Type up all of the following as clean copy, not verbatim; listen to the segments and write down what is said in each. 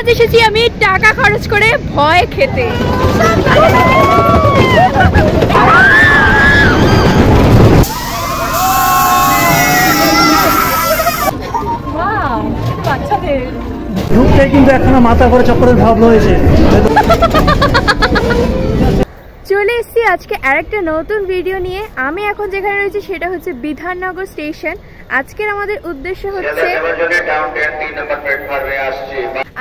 আজ এসেছি আমি টাকা খরচ করে ভয় খেতে। ঢুকতে কিন্তু এখনো মাথা করে চক্করের ভাব রয়েছে। চলে এসেছি আজকে আরেকটা নতুন ভিডিও নিয়ে। আমি এখন যেখানে রয়েছি সেটা হচ্ছে বিধাননগর স্টেশন। আজকের আমাদের উদ্দেশ্য হচ্ছে,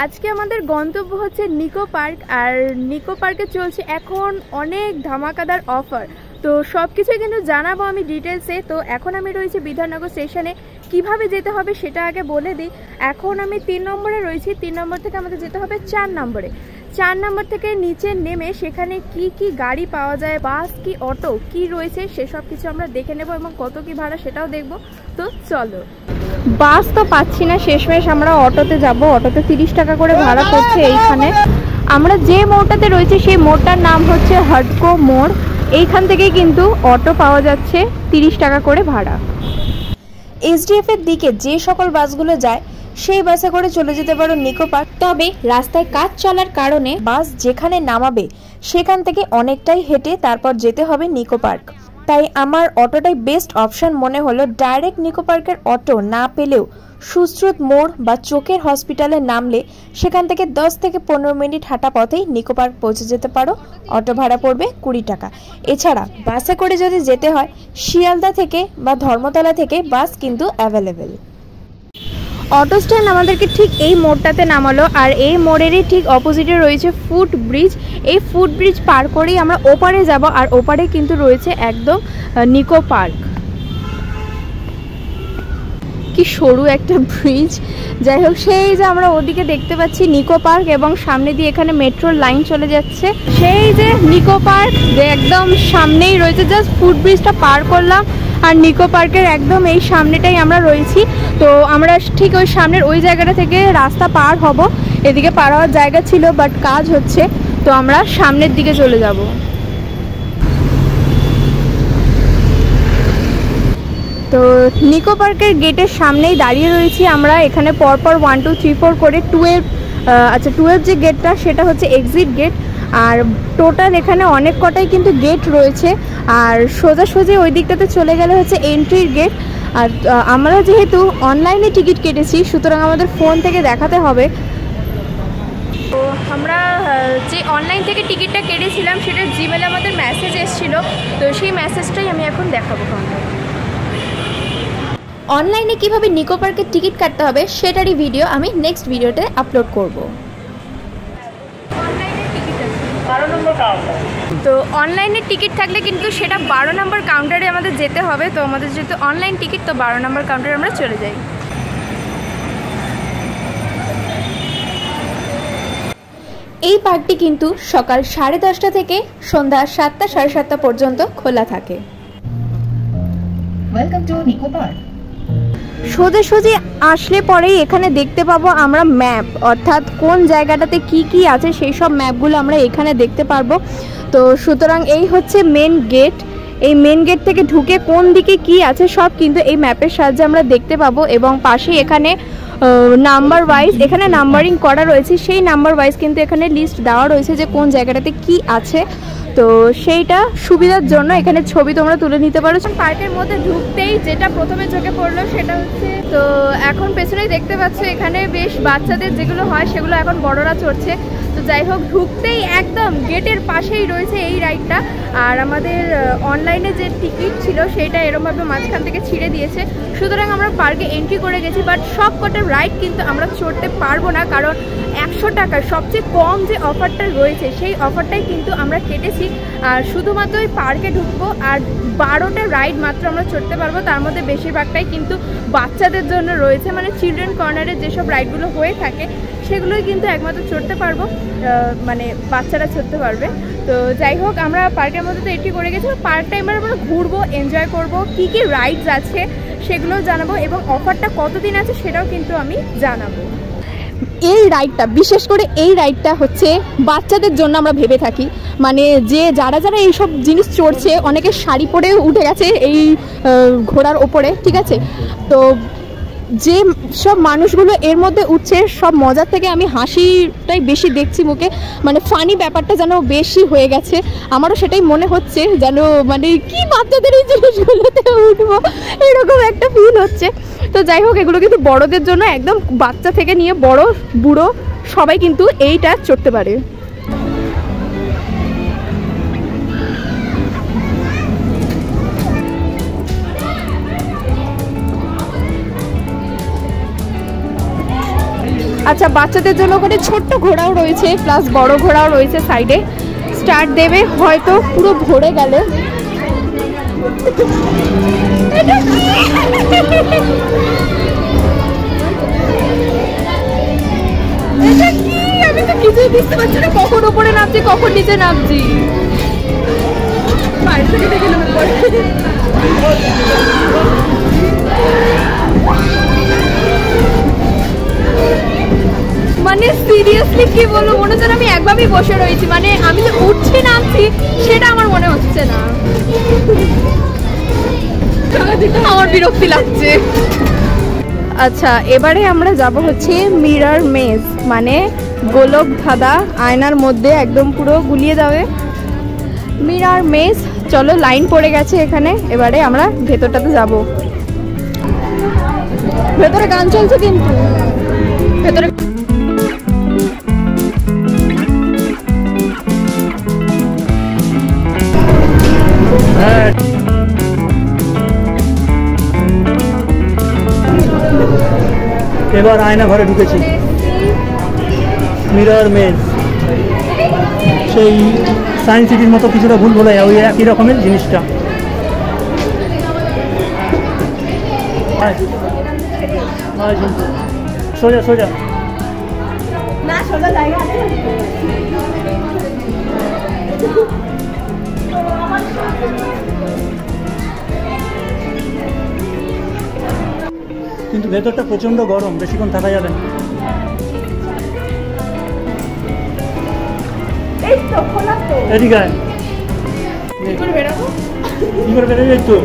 আজকে আমাদের গন্তব্য হচ্ছে নিকো পার্ক। আর নিকো পার্কে চলছে এখন অনেক ধামাকাদার অফার, তো সব কিছুই কিন্তু জানাবো আমি ডিটেলসে। তো এখন আমি রয়েছি বিধাননগর স্টেশনে, কিভাবে যেতে হবে সেটা আগে বলে দিই। এখন আমি 3 নম্বরে রয়েছি, 3 নম্বর থেকে আমাদের যেতে হবে 4 নম্বরে। 4 নম্বর থেকে নিচে নেমে সেখানে কি কি গাড়ি পাওয়া যায়, বাস কি অটো কি রয়েছে সেসব কিছু আমরা দেখে নেব এবং কত কি ভাড়া সেটাও দেখব। তো চলো। বাস তো পাচ্ছি না, শেষমেশ আমরা অটোতে যাব। অটোতে 30 টাকা করে ভাড়া পড়ছে এইখানে। আমরা যে মোড়টাতে রয়েছি সেই মোড়টার নাম হচ্ছে হডকো মোড়। এইখান থেকেই কিন্তু অটো পাওয়া যাচ্ছে 30 টাকা করে ভাড়া। এসডিএফ এর দিকে যে সকল বাসগুলো যায় সেই বাসে করে চলে যেতে পারো নিকো পার্ক। তবে রাস্তায় কাজ চলার কারণে বাস যেখানে নামাবে সেখান থেকে অনেকটাই হেঁটে তারপর যেতে হবে নিকো পার্ক। তাই আমার অটোটাই বেস্ট অপশন মনে হলো। ডাইরেক্ট নিকো পার্কের অটো না পেলেও সুশ্রুত মোড় বা চোখের হসপিটালে নামলে সেখান থেকে 10 থেকে 15 মিনিট হাঁটা পথেই নিকো পার্ক পৌঁছে যেতে পারো। অটো ভাড়া পড়বে 20 টাকা। এছাড়া বাসে করে যদি যেতে হয় শিয়ালদা থেকে বা ধর্মতলা থেকে বাস কিন্তু অ্যাভেলেবেল। অটো স্ট্যান্ড আমাদেরকে ঠিক এই মোড়টাতে নামালো, আর এই মোড়েরই ঠিক অপোজিটে রয়েছে ফুট ব্রিজ। এই ফুট ব্রিজ পার করেই আমরা ওপারে যাব, আর ওপারে কিন্তু রয়েছে একদম নিকো পার্ক। কি সরু একটা ব্রিজ, যাই হোক। সেই যে আমরা ওদিকে দেখতে পাচ্ছি নিকো পার্ক এবং সামনে দিয়ে এখানে মেট্রোর লাইন চলে যাচ্ছে। সেই যে নিকো পার্ক একদম সামনেই রয়েছে, জাস্ট ফুট ব্রিজটা পার করলাম আর নিকো পার্কের একদম এই সামনেটাই আমরা রয়েছি। তো আমরা ঠিক ওই সামনের ওই জায়গাটা থেকে রাস্তা পার হব। এদিকে পার হওয়ার জায়গা ছিল বাট কাজ হচ্ছে, তো আমরা সামনের দিকে চলে যাব। তো নিকো পার্কের গেটের সামনেই দাঁড়িয়ে রয়েছি আমরা। এখানে পরপর 1 2 3 4 করে 12 যে গেটটা সেটা হচ্ছে এক্সিট গেট। আর টোটাল এখানে অনেক কটাই কিন্তু গেট রয়েছে। আর সোজাসুজি ওই দিকটাতে চলে গেলে হচ্ছে এন্ট্রির গেট। আর আমরা যেহেতু অনলাইনে টিকিট কেটেছি সুতরাং আমাদের ফোন থেকে দেখাতে হবে। তো আমরা যে অনলাইন থেকে টিকিটটা কেটেছিলাম সেটা জিমেলে আমাদের মেসেজ এসেছিলো, তো সেই মেসেজটাই আমি এখন দেখাবো। অনলাইনে কিভাবে নিকো পার্কের টিকিট কাটতে হবে সেটারই ভিডিও আমি নেক্সট ভিডিওতে আপলোড করব। তো অনলাইনে টিকিট থাকলে কিন্তু সেটা 12 নম্বর কাউন্টারে আমাদের যেতে হবে। তো আমাদের যেহেতু অনলাইন টিকিট, তো 12 নম্বর কাউন্টারে আমরা চলে যাই। এই পার্কটি কিন্তু সকাল 10:30 থেকে সন্ধ্যা 7টা 7:30 পর্যন্ত খোলা থাকে। Welcome to Nicco park. সোজাসুজি আসলে পরেই এখানে দেখতে পাবো আমরা ম্যাপ, অর্থাৎ কোন জায়গাটাতে কি কি আছে সেই সব ম্যাপগুলো আমরা এখানে দেখতে পারবো। তো সুতরাং এই হচ্ছে মেন গেট। এই মেন গেট থেকে ঢুকে কোন দিকে কি আছে সব কিন্তু এই ম্যাপের সাহায্যে আমরা দেখতে পাবো। এবং পাশে এখানে নাম্বার ওয়াইজ এখানে নাম্বারিং করা রয়েছে, সেই নাম্বার ওয়াইজ কিন্তু এখানে লিস্ট দেওয়া রয়েছে যে কোন জায়গাটাতে কি আছে। তো সেইটা সুবিধার জন্য এখানে ছবি তোমরা তুলে নিতে পারো। পার্কের মধ্যে ঢুকতেই যেটা প্রথমে চোখে পড়লো সেটা হচ্ছে, তো এখন পেছনেই দেখতে পাচ্ছ এখানে বেশ বাচ্চাদের যেগুলো হয় সেগুলো এখন বড়রা চড়ছে। তো যাই হোক, ঢুকতেই একদম গেটের পাশেই রয়েছে এই রাইডটা। আর আমাদের অনলাইনে যে টিকিট ছিল সেটা এরমভাবে মাঝখান থেকে ছিঁড়ে দিয়েছে, সুতরাং আমরা পার্কে এন্ট্রি করে গেছি। বাট সব কটা রাইড কিন্তু আমরা চড়তে পারবো না, কারণ 100 টাকার সবচেয়ে কম যে অফারটা রয়েছে সেই অফারটাই কিন্তু আমরা কেটেছি। আর শুধুমাত্র ওই পার্কে ঢুকবো আর 12টা রাইড মাত্র আমরা চড়তে পারবো। তার মধ্যে বেশিরভাগটাই কিন্তু বাচ্চাদের জন্য রয়েছে, মানে চিলড্রেন কর্নারে যেসব রাইডগুলো হয়ে থাকে সেগুলোই কিন্তু একমাত্র চড়তে পারবো, মানে বাচ্চারা চড়তে পারবে। তো যাই হোক, আমরা পার্কের মধ্যে তো এন্ট্রি করে গেছি। পার্কটা এবার আমরা ঘুরবো, এনজয় করবো, কী কী রাইডস আছে সেগুলোও জানাবো এবং অফারটা কতদিন আছে সেটাও কিন্তু আমি জানাবো। এই রাইডটা, বিশেষ করে এই রাইডটা হচ্ছে বাচ্চাদের জন্য আমরা ভেবে থাকি। মানে যে যারা যারা এইসব জিনিস চড়ছে অনেকে শাড়ি পরে উঠে গেছে এই ঘোড়ার ওপরে, ঠিক আছে। তো যে সব মানুষগুলো এর মধ্যে উঠছে সব মজার থেকে আমি হাসিটাই বেশি দেখছি মুখে, মানে ফানি ব্যাপারটা যেন বেশি হয়ে গেছে। আমারও সেটাই মনে হচ্ছে যেন মানে কি বাচ্চাদের এই জিনিসগুলোতে উঠবো এরকম একটা ফিল হচ্ছে। তো যাই হোক, এগুলো কিন্তু বড়দের জন্য, একদম বাচ্চা থেকে নিয়ে বড় বুড়ো সবাই কিন্তু এইটা চড়তে পারে। আচ্ছা, বাচ্চাদের জন্য ওখানে ছোট্ট ঘোড়াও রয়েছে, প্লাস বড় ঘোড়াও রয়েছে সাইডে। স্টার্ট দেবে হয়তো পুরো ভরে গেলে। এটা কি? আমি তো কিছুই বুঝতে পারছি না, কখন উপরে নামছি কখন নিচে নামছি। বাইরে থেকে দেখে নেবে পরে। মানে সিরিয়াসলি কি বলবো, মনে হচ্ছে আমি একভাবেই বসে রয়েছি, মানে আমি যে উঠছি নামছি সেটা আমার মনে হচ্ছে না। আমার বিরক্তি লাগছে। আচ্ছা, এবারে আমরা যাব হচ্ছে মিরর মেজ, মানে গোলক ধাঁধা, আয়নার মধ্যে একদম পুরো গুলিয়ে যাবে মিরর মেজ। চলো, লাইন পড়ে গেছে এখানে, এবারে আমরা ভেতরটাতে যাব। ভেতরে গান চলছে কিন্তু ভেতরে। এবার আয়না ঘরে ঢুকেছি, মিরর মেজ, সেই সায়েন্স সিটির মতো কিছুটা ভুল বলে ওই একই রকমের জিনিসটা। সোজা সোজা না, সোজা জায়গা আছে। কিন্তু ভেতরটা প্রচন্ড গরম, বেশিক্ষণ থাকা যাবে না। এদিকে কি করে বেরো যাই তো।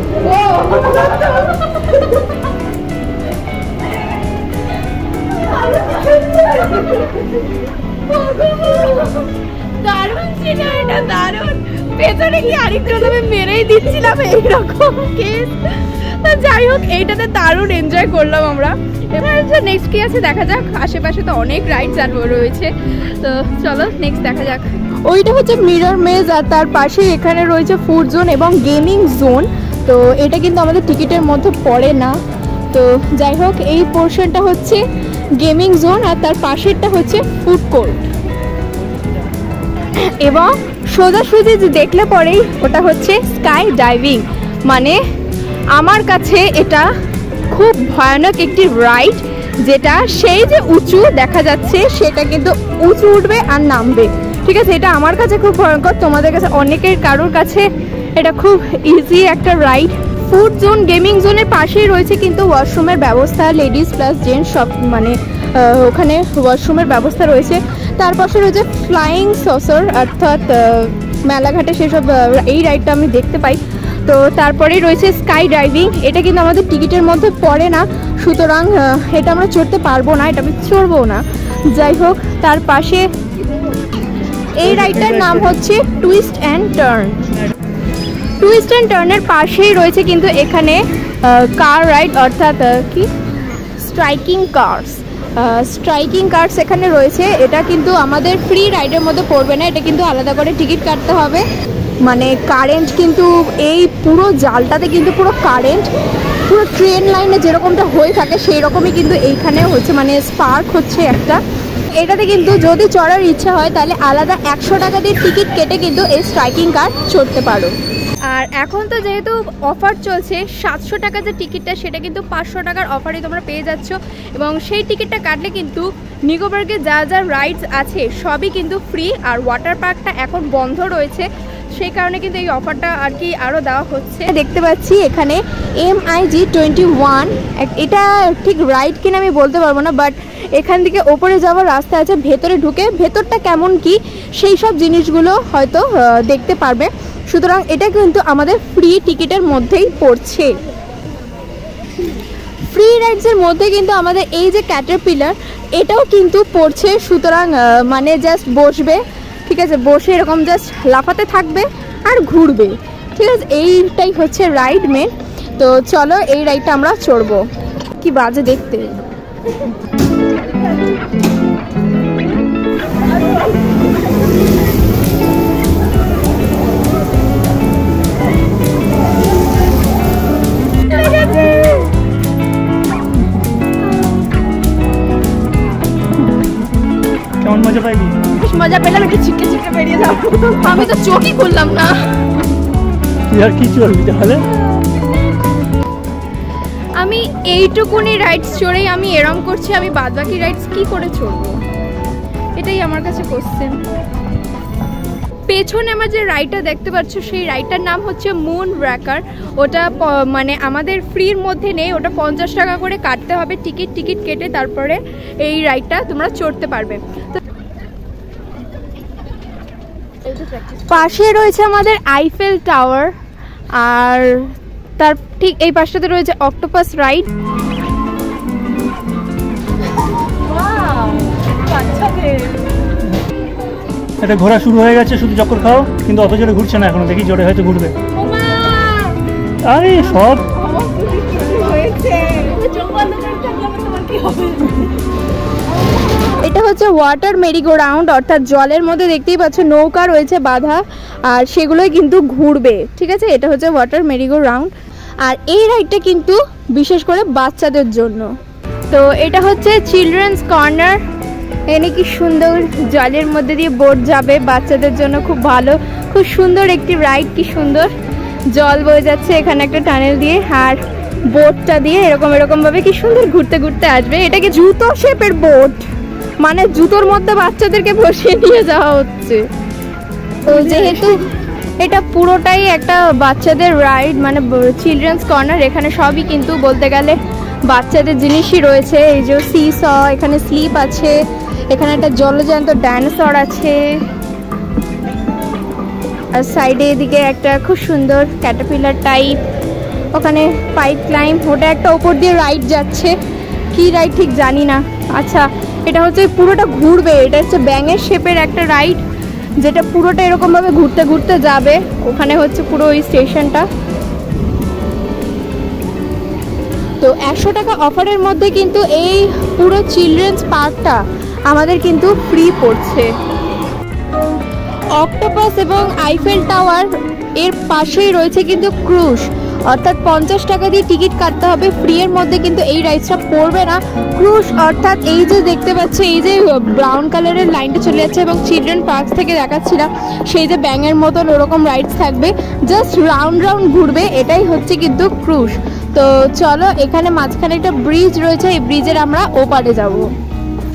দারুণ ছিল এটা, দারুণ। পেছনে কি আরেকজন আমি মেরেই দিচ্ছিলাম এইরকম কেস। যাই হোক, এইটাতে দারুণ এনজয় করলাম আমরা। এবার নেক্সট কি আছে দেখা যাক। আশেপাশে তো অনেক রাইডস আর রয়েছে, তো চলো নেক্সট দেখা যাক। ওইটা হচ্ছে মিরর মেজ, আর তার পাশে এখানে রয়েছে ফুড জোন এবং গেমিং জোন। তো এটা কিন্তু আমাদের টিকিটের মধ্যে পড়ে না। তো যাই হোক, এই পোর্শনটা হচ্ছে গেমিং জোন আর তার পাশেরটা হচ্ছে ফুড কোর্ট। এবং সোজাসুজি যে দেখলে পরেই ওটা হচ্ছে স্কাই ডাইভিং। মানে আমার কাছে এটা খুব ভয়ানক একটি রাইড, যেটা সেই যে উঁচু দেখা যাচ্ছে সেটা কিন্তু উঁচু উঠবে আর নামবে। ঠিক আছে, এটা আমার কাছে খুব ভয়ঙ্কর, তোমাদের কাছে অনেকের কারোর কাছে এটা খুব ইজি একটা রাইড। ফুড জোন গেমিং জোনের পাশেই রয়েছে কিন্তু ওয়াশরুমের ব্যবস্থা, লেডিস প্লাস জেন্টস সব, মানে ওখানে ওয়াশরুমের ব্যবস্থা রয়েছে। তার পাশে রয়েছে ফ্লাইং সসার, অর্থাৎ মেলাঘাটে সেসব এই রাইডটা আমি দেখতে পাই। তো তারপরেই রয়েছে স্কাই ডাইভিং, এটা কিন্তু আমাদের টিকিটের মধ্যে পড়ে না, সুতরাং এটা আমরা চড়তে পারবো না, এটা আমি চড়বো না। যাই হোক, তার পাশে এই রাইডটার নাম হচ্ছে twist and turn. Twist and টার্নের পাশেই রয়েছে কিন্তু এখানে কার রাইড, অর্থাৎ কি স্ট্রাইকিং কার্স। স্ট্রাইকিং কার্স এখানে রয়েছে, এটা কিন্তু আমাদের ফ্রি রাইডের মধ্যে পড়বে না, এটা কিন্তু আলাদা করে টিকিট কাটতে হবে। মানে কারেন্ট কিন্তু এই পুরো জালটাতে কিন্তু পুরো কারেন্ট, পুরো ট্রেন লাইনে যেরকমটা হয়ে থাকে সেই রকমই কিন্তু এইখানে হচ্ছে, মানে স্পার্ক হচ্ছে একটা। এটাতে কিন্তু যদি চড়ার ইচ্ছা হয় তাহলে আলাদা 100 টাকা দিয়ে টিকিট কেটে কিন্তু এই স্ট্রাইকিং কার চড়তে পারো। আর এখন তো যেহেতু অফার চলছে, 700 টাকা যে টিকিটটা সেটা কিন্তু 500 টাকার অফারে তোমরা পেয়ে যাচ্ছ। এবং সেই টিকিটটা কাটলে কিন্তু নিকোবর্গে যা যা রাইডস আছে সবই কিন্তু ফ্রি। আর ওয়াটার পার্কটা এখন বন্ধ রয়েছে, সেই কারণে কিন্তু এই অফারটা আর কি আরও দেওয়া হচ্ছে। দেখতে পাচ্ছি এখানে MIG-21, এটা ঠিক রাইড কিনা আমি বলতে পারবো না, বাট এখান থেকে ওপরে যাওয়ার রাস্তা আছে, ভেতরে ঢুকে ভেতরটা কেমন কি সেই সব জিনিসগুলো হয়তো দেখতে পারবে। সুতরাং এটা কিন্তু আমাদের ফ্রি টিকিটের মধ্যেই পড়ছে। ফ্রি রাইডসের মধ্যে কিন্তু আমাদের এই যে ক্যাটারপিলার এটাও কিন্তু পড়ছে, সুতরাং মানে জাস্ট বসবে, ঠিক আছে, বসে এরকম জাস্ট লাফাতে থাকবে আর ঘুরবে, ঠিক আছে, এইটাই হচ্ছে রাইড মেন। তো চলো এই রাইডটা আমরা চড়বো। কি বাজে দেখতে। কেমন মজা পাইলি? বেশ মজা পেলাম, একটু ছিটকে ছিটকে বেরিয়ে যাবো। আমি তো চোখই খুললাম না। আর কি চলবি তাহলে? আমি এইটুকুনি রাইডস চড়েই আমি এরম করছি, আমি বাদবাকি রাইডস কি করে চড়বো, এটাই আমার কাছে কোশ্চেন। পেছনে আমার যে রাইডটা দেখতে পাচ্ছ সেই রাইডটার নাম হচ্ছে মুন ব্রেকার। ওটা মানে আমাদের ফ্রির মধ্যে নেই, ওটা 50 টাকা করে কাটতে হবে, টিকিট কেটে তারপরে এই রাইডটা তোমরা চড়তে পারবে। পাশে রয়েছে আমাদের আইফেল টাওয়ার, আর তার ঠিক এই পাশটাতে রয়েছে অক্টোপাস রাইড। এটা ঘোরা শুরু হয়ে গেছে, শুধু চক্কর খাও, কিন্তু অত জোরে ঘুরছে না এখনো, দেখি জোরে হয়তো ঘুরবে। আরে সব এটা হচ্ছে ওয়াটার মেরিগো রাউন্ড, অর্থাৎ জলের মধ্যে দেখতেই পাচ্ছ নৌকা রয়েছে বাঁধা, আর সেগুলোই কিন্তু ঘুরবে, ঠিক আছে, এটা হচ্ছে ওয়াটার মেরিগো রাউন্ড। আর এই রাইডটা কিন্তু বিশেষ করে বাচ্চাদের জন্য। তো এটা হচ্ছে চিলড্রেন্স কর্নার, এখানে কি সুন্দর জলের মধ্যে দিয়ে বোট যাবে, বাচ্চাদের জন্য খুব ভালো, খুব সুন্দর একটি রাইড, কি সুন্দর জল বয়ে যাচ্ছে এখানে একটা টানেল দিয়ে, আর বোটটা দিয়ে এরকম ভাবে কি সুন্দর ঘুরতে ঘুরতে আসবে। এটাকে জুতো শেপের বোট, মানে জুতোর মধ্যে বাচ্চাদেরকে বসিয়ে নিয়ে যাওয়া হচ্ছে। তো যেহেতু এটা পুরোটাই একটা বাচ্চাদের রাইড, মানে চিলড্রেন্স কর্নার, এখানে সবই কিন্তু বলতে গেলে বাচ্চাদের জিনিসই রয়েছে। এই যে সিস, এখানে স্লিপ আছে, এখানে একটা জলজ্যান্ত ডাইনোসর আছে, আর সাইডে এদিকে একটা খুব সুন্দর ক্যাটারপিলার টাইপ, ওখানে পাইপ ক্লাইম্ব, ওটা একটা ওপর দিয়ে রাইড যাচ্ছে, কি রাইড ঠিক জানি না। আচ্ছা, এটা হচ্ছে পুরোটা ঘুরবে, এটা হচ্ছে ব্যাঙের শেপের একটা রাইড, যেটা পুরোটা এরকমভাবে ঘুরতে ঘুরতে যাবে, ওখানে হচ্ছে পুরো ওই স্টেশনটা। তো 100 টাকা অফারের মধ্যে কিন্তু এই পুরো চিলড্রেন্স পার্কটা আমাদের কিন্তু ফ্রি পড়ছে। অক্টোপাস এবং আইফেল টাওয়ার এর পাশেই রয়েছে কিন্তু ক্রুজ, অর্থাৎ 50 টাকা দিয়ে টিকিট কাটতে হবে, ফ্রি এর মধ্যে কিন্তু এই রাইডসটা পড়বে না। ক্রুজ অর্থাৎ এই যে দেখতে পাচ্ছে, এই যে ব্রাউন কালারের লাইনটা চলে যাচ্ছে, এবং চিলড্রেন পার্ক থেকে দেখাচ্ছিলাম সেই যে ব্যাঙের মতন ওরকম রাইডস থাকবে, জাস্ট রাউন্ড রাউন্ড ঘুরবে, এটাই হচ্ছে কিন্তু ক্রুজ। তো চলো, এখানে মাঝখানে একটা ব্রিজ রয়েছে, এই ব্রিজের আমরা ওপারে যাব।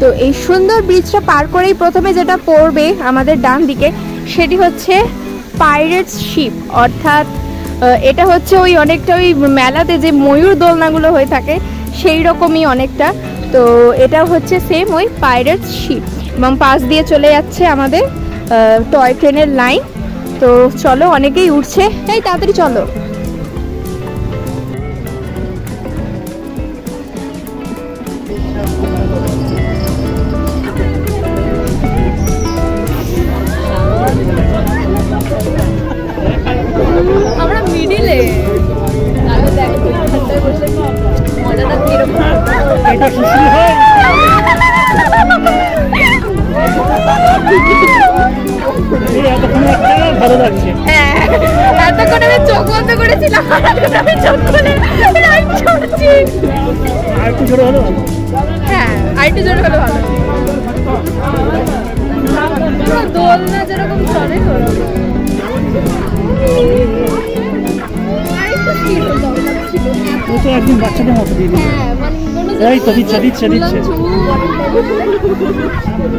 তো এই সুন্দর ব্রিজটা পার করেই প্রথমে যেটা পড়বে আমাদের ডান দিকে, সেটি হচ্ছে পাইরেটস শিপ, অর্থাৎ এটা হচ্ছে ওই অনেকটা ওই মেলাতে যে ময়ূর দোলনাগুলো হয়ে থাকে সেই রকমই অনেকটা। তো এটা হচ্ছে সেম ওই পাইরেটস শিপ, এবং পাশ দিয়ে চলে যাচ্ছে আমাদের টয় ট্রেনের লাইন। তো চলো, অনেকেই উঠছে, এই তাড়াতাড়ি চলো। আমরা মিডিলে মজাটা কিরকম, এটা খুশি হয়। ভালো লাগছে। হ্যাঁ, এতক্ষণ আমি চোখ বন্ধ করেছিলাম, আমি চোখ খুলে রাইড চড়ছি। আর একটু জোরে হলো ভালো। হ্যাঁ, আর একটু জোরে হলো ভালো। দোলনা যেরকম চলে ওরকম। একদিন বাচ্চাদের মতো দিয়ে দিচ্ছে। এই তো দিচ্ছে দিচ্ছে দিচ্ছে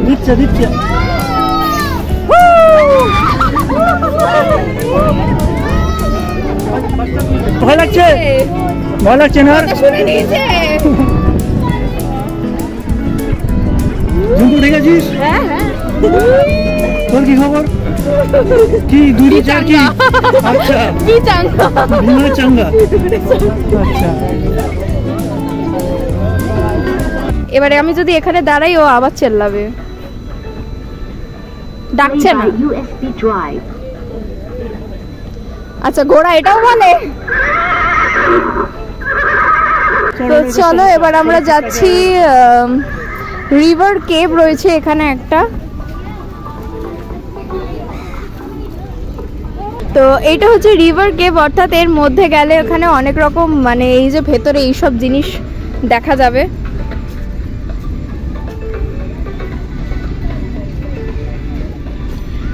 দিচ্ছে দিচ্ছে। ভয় লাগছে, ভয় লাগছে না? ঝুমকু দেখেছিস? তোর কি খবর? কি দুই চার কি? আচ্ছা, চাঙ্গা। আচ্ছা, এবারে আমি যদি এখানে দাঁড়াই ও আবার চেল্লাবে, ডাকছে না। আচ্ছা ঘোড়া এটাও বলে। তো চলো এবার আমরা যাচ্ছি, রিভার কেভ রয়েছে এখানে একটা। তো এইটা হচ্ছে রিভার কেভ, অর্থাৎ এর মধ্যে গেলে ওখানে অনেক রকম মানে এই যে ভেতরে এইসব জিনিস দেখা যাবে।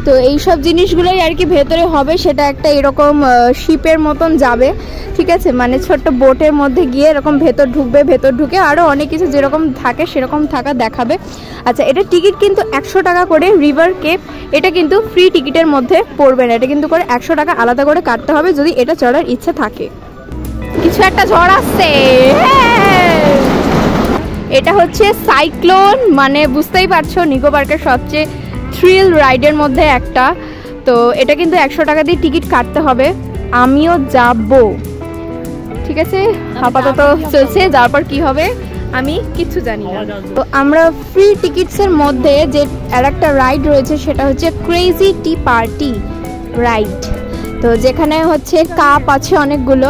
তো এইসব জিনিসগুলোই আর কি ভেতরে হবে। সেটা একটা এরকম শিপের মতন যাবে, ঠিক আছে, মানে ছোট্ট বোটের মধ্যে গিয়ে এরকম ভেতর ঢুকবে, ভেতর ঢুকে আরও অনেক কিছু যেরকম থাকে সেরকম থাকা দেখাবে। আচ্ছা এটা টিকিট কিন্তু 100 টাকা করে, রিভার কেভ। এটা কিন্তু ফ্রি টিকিটের মধ্যে পড়বে না, এটা কিন্তু করে 100 টাকা আলাদা করে কাটতে হবে যদি এটা চড়ার ইচ্ছে থাকে। কিছু একটা ঝড় আসছে, এটা হচ্ছে সাইক্লোন, মানে বুঝতেই পারছো নিকো পার্কের সবচেয়ে থ্রিল রাইডের মধ্যে একটা। তো এটা কিন্তু 100 টাকা দিয়ে টিকিট কাটতে হবে। আমিও যাব, ঠিক আছে, আপাতত চলছে, যাওয়ার পর কি হবে আমি কিচ্ছু জানি না। তো আমরা ফ্রি টিকিটসের মধ্যে যে আরেকটা রাইড রয়েছে সেটা হচ্ছে ক্রেজি টি পার্টি রাইড। তো যেখানে হচ্ছে কাপ আছে অনেকগুলো,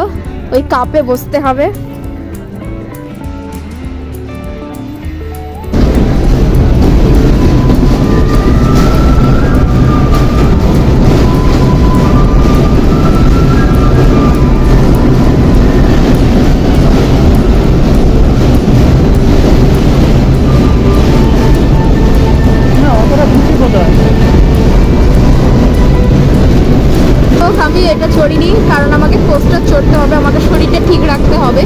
ওই কাপে বসতে হবে। আমি এটা চড়িনি কারণ আমাকে কোস্টার চড়তে হবে, আমাকে শরীরটা ঠিক রাখতে হবে।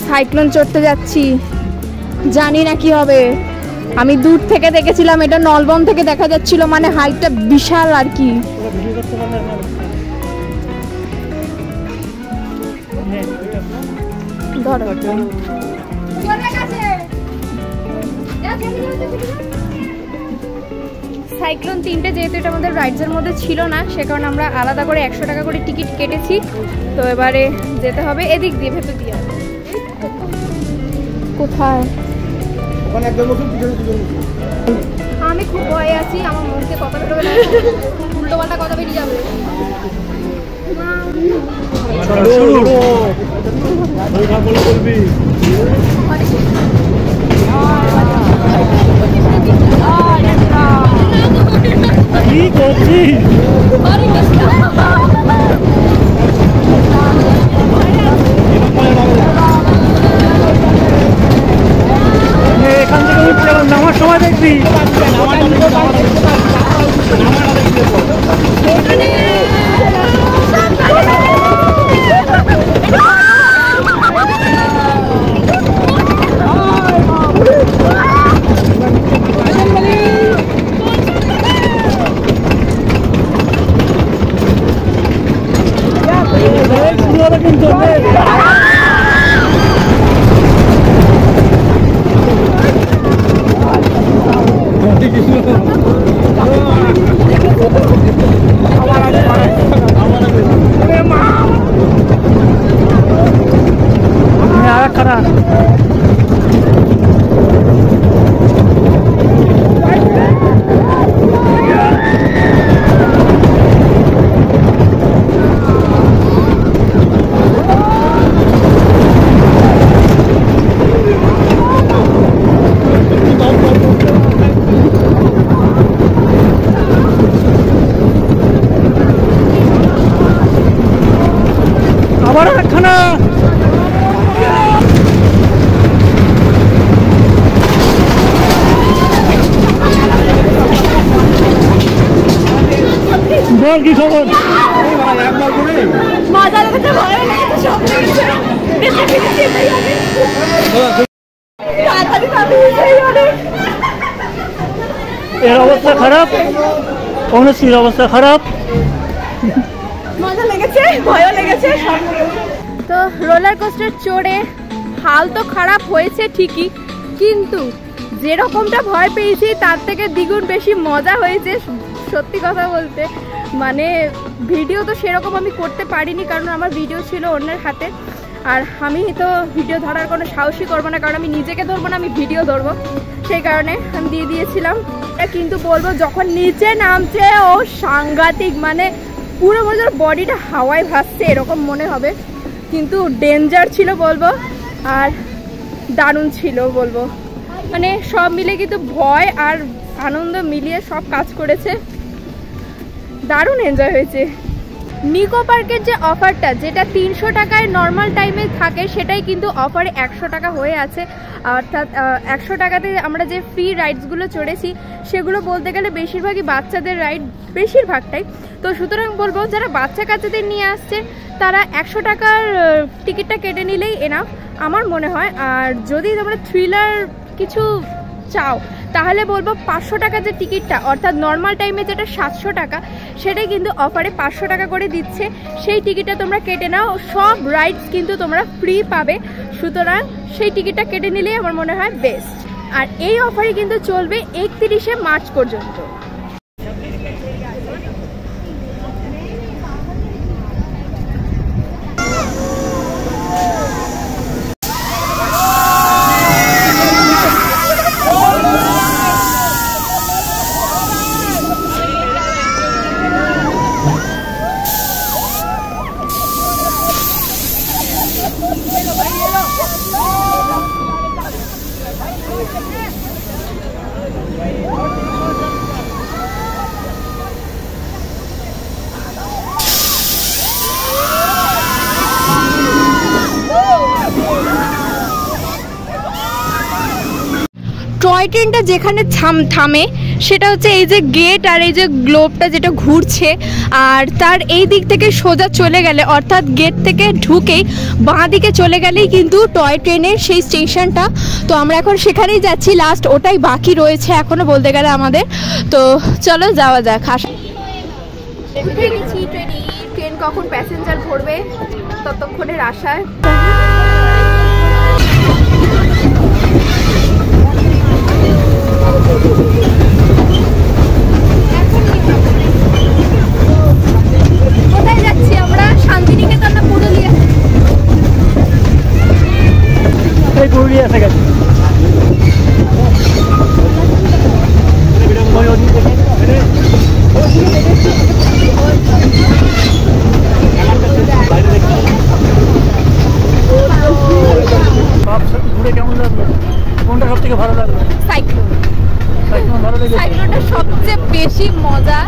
সাইক্লোন চড়তে যাচ্ছি, জানি না কি হবে। আমি দূর থেকে দেখেছিলাম, এটা নলবন থেকে দেখা যাচ্ছিল, মানে হাইটটা বিশাল আর কি। সাইক্লোন 3টে যেহেতু এটা আমাদের রাইডসের মধ্যে ছিল না, সে কারণে আমরা আলাদা করে 100 টাকা করে টিকিট কেটেছি। তো এবারে যেতে হবে এদিক দিয়ে, ভেতর দিয়ে। কোথায়? আমি খুব ভয়ে আছি, আমার মুখে কথা বেরোবে না, উল্টো পাল্টা কথা বেরিয়ে যাবে। কি করছিস? এখান থেকে উঠতে গেলাম, নামার সময় দেখবি কিন্তু খারাপ। আবার একখানা বল কি খবর? এর অবস্থা খারাপ, অনুশ্রীর অবস্থা খারাপ। মজা লেগেছে, ভয়ও লেগেছে। তো রোলার কোস্টার চড়ে হাল তো খারাপ হয়েছে ঠিকই, কিন্তু যেরকমটা ভয় পেয়েছি তার থেকে দ্বিগুণ বেশি মজা হয়েছে। সত্যি কথা বলতে মানে ভিডিও তো সেরকম আমি করতে পারিনি, কারণ আমার ভিডিও ছিল অন্যের হাতে। আর আমি তো ভিডিও ধরার কোনো সাহসই করবো না, কারণ আমি নিজেকে ধরবো না, আমি ভিডিও ধরবো, সেই কারণে আমি দিয়ে দিয়েছিলাম। কিন্তু বলবো যখন নিচে নামছে ও সাংঘাতিক, মানে পুরো মনে বডিটা হাওয়ায় ভাসছে এরকম মনে হবে, কিন্তু ডেঞ্জার ছিল বলবো, আর দারুণ ছিল বলবো। মানে সব মিলে কিন্তু ভয় আর আনন্দ মিলিয়ে সব কাজ করেছে, দারুণ এনজয় হয়েছে। নিকো পার্কের যে অফারটা, যেটা 300 টাকায় নর্মাল টাইমে থাকে, সেটাই কিন্তু অফারে 100 টাকা হয়ে আছে। অর্থাৎ 100 টাকাতে আমরা যে ফ্রি রাইডসগুলো চড়েছি সেগুলো বলতে গেলে বেশিরভাগই বাচ্চাদের রাইড, বেশিরভাগটাই। তো সুতরাং বলবো যারা বাচ্চা কাচ্চাদের নিয়ে আসছে তারা 100 টাকার টিকিটটা কেটে নিলেই এনাফ আমার মনে হয়। আর যদি তোমরা থ্রিলার কিছু চাও তাহলে বলবো 500 টাকা যে টিকিটটা, অর্থাৎ নর্মাল টাইমে যেটা 700 টাকা, সেটাই কিন্তু অফারে 500 টাকা করে দিচ্ছে। সেই টিকিটটা তোমরা কেটে নাও, সব রাইডস কিন্তু তোমরা ফ্রি পাবে, সুতরাং সেই টিকিটটা কেটে নিলেই আমার মনে হয় বেস্ট। আর এই অফারে কিন্তু চলবে 31শে মার্চ পর্যন্ত। টয় ট্রেনটা যেখানে থামে সেটা হচ্ছে এই যে গেট আর এই যে গ্লোবটা যেটা ঘুরছে, আর তার এই দিক থেকে সোজা চলে গেলে, অর্থাৎ গেট থেকে ঢুকেই বাঁ দিকে চলে গেলেই কিন্তু টয় ট্রেনের সেই স্টেশনটা। তো আমরা এখন সেখানেই যাচ্ছি, লাস্ট ওটাই বাকি রয়েছে এখনো বলতে গেলে আমাদের। তো চলো যাওয়া যাক। উঠে গেছি ট্রেনে, ট্রেন কখন প্যাসেঞ্জার ভরবে ততক্ষণের আশায়। কোথায় যাচ্ছি আমরা? শান্তিনিকেতন না পুরুলিয়া? এই পুরুলিয়া এসে গেছি। ঘুরে কেমন লাগলো? কোনটা সব থেকে ভালো লাগলো? সাইক্লোন। ভালো লেগেছে? সাইক্লোনটা সবচেয়ে বেশি মজা,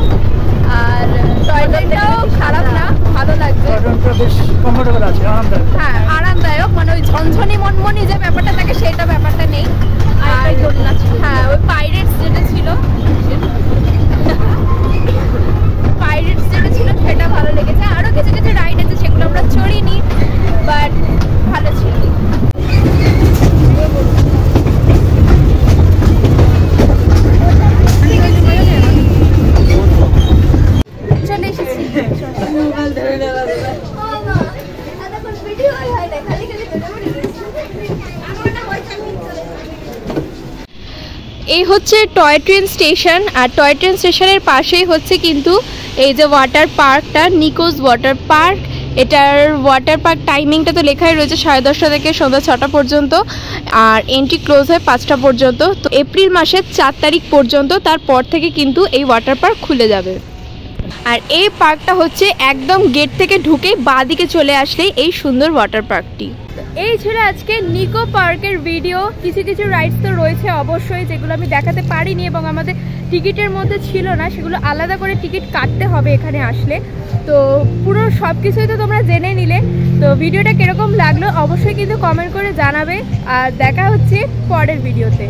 আর টয়লেটটাও খারাপ না, ভালো লাগছে। টয়লেটটা বেশ কমফোর্টেবল আছে, আরামদায়ক। হ্যাঁ আরামদায়ক, মানে ওই ঝনঝনি মনমনি যে ব্যাপারটা থাকে সেটা ব্যাপারটা নেই। আর হ্যাঁ ওই পাইরেটস যেটা ছিল, পাইরেটস যেটা ছিল সেটা ভালো লেগেছে। আরও কিছু কিছু রাইড আছে সেগুলো আমরা চড়িনি, বাট ভালো ছিল। চলে এসেছি। এই হচ্ছে টয় ট্রেন স্টেশন, আর টয় ট্রেন স্টেশনের পাশেই হচ্ছে কিন্তু এই যে ওয়াটার পার্কটা, নিকোজ ওয়াটার পার্ক। এটার ওয়াটার পার্ক টাইমিংটা তো লেখাই রয়েছে 10:30 থেকে সন্ধ্যা 6টা পর্যন্ত, আর এন্ট্রি ক্লোজ হয় 5টা পর্যন্ত। তো এপ্রিল মাসের 4 তারিখ পর্যন্ত, তারপর থেকে কিন্তু এই ওয়াটার পার্ক খুলে যাবে। আর এই পার্কটা হচ্ছে একদম গেট থেকে ঢুকেই বাঁদিকে চলে আসলেই এই সুন্দর ওয়াটার পার্কটি। এই ছিল আজকে নিকো পার্কের ভিডিও। কিছু কিছু রাইডস তো রয়েছে অবশ্যই যেগুলো আমি দেখাতে পারিনি এবং আমাদের টিকিটের মধ্যে ছিল না, সেগুলো আলাদা করে টিকিট কাটতে হবে এখানে আসলে। তো পুরো সব কিছুই তো তোমরা জেনে নিলে। তো ভিডিওটা কীরকম লাগলো অবশ্যই কিন্তু কমেন্ট করে জানাবে, আর দেখা হচ্ছে পরের ভিডিওতে।